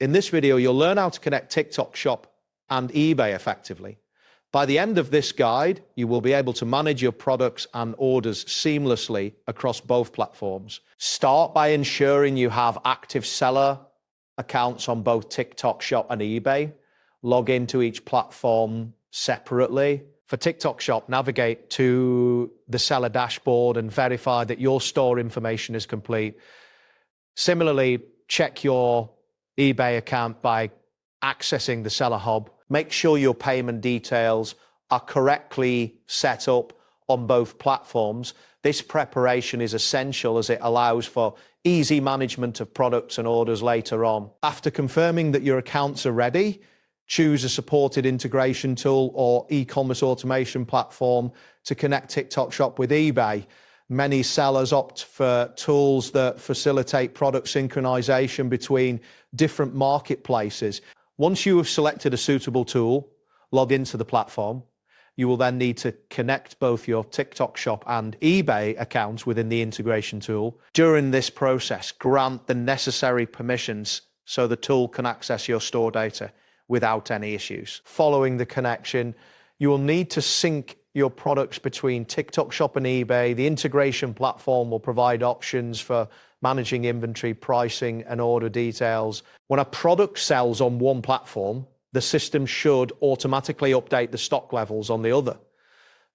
In this video, you'll learn how to connect TikTok Shop and eBay effectively. By the end of this guide, you will be able to manage your products and orders seamlessly across both platforms. Start by ensuring you have active seller accounts on both TikTok Shop and eBay. Log into each platform separately. For TikTok Shop, navigate to the seller dashboard and verify that your store information is complete. Similarly, check your eBay account by accessing the seller hub. Make sure your payment details are correctly set up on both platforms. This preparation is essential as it allows for easy management of products and orders later on. After confirming that your accounts are ready, choose a supported integration tool or e-commerce automation platform to connect TikTok Shop with eBay. Many sellers opt for tools that facilitate product synchronization between different marketplaces. Once you have selected a suitable tool, log into the platform. You will then need to connect both your TikTok Shop and eBay accounts within the integration tool. During this process, grant the necessary permissions so the tool can access your store data without any issues. Following the connection, you will need to sync your products between TikTok Shop and eBay. The integration platform will provide options for managing inventory, pricing, and order details. When a product sells on one platform, the system should automatically update the stock levels on the other.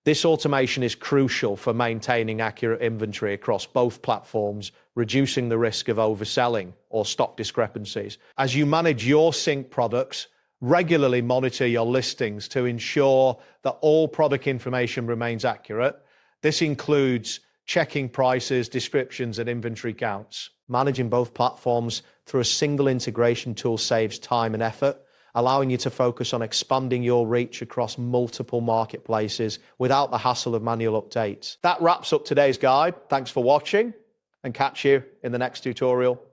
This automation is crucial for maintaining accurate inventory across both platforms, reducing the risk of overselling or stock discrepancies. As you manage your sync products, regularly monitor your listings to ensure that all product information remains accurate. This includes checking prices, descriptions, and inventory counts. Managing both platforms through a single integration tool saves time and effort, allowing you to focus on expanding your reach across multiple marketplaces without the hassle of manual updates. That wraps up today's guide. Thanks for watching, and catch you in the next tutorial.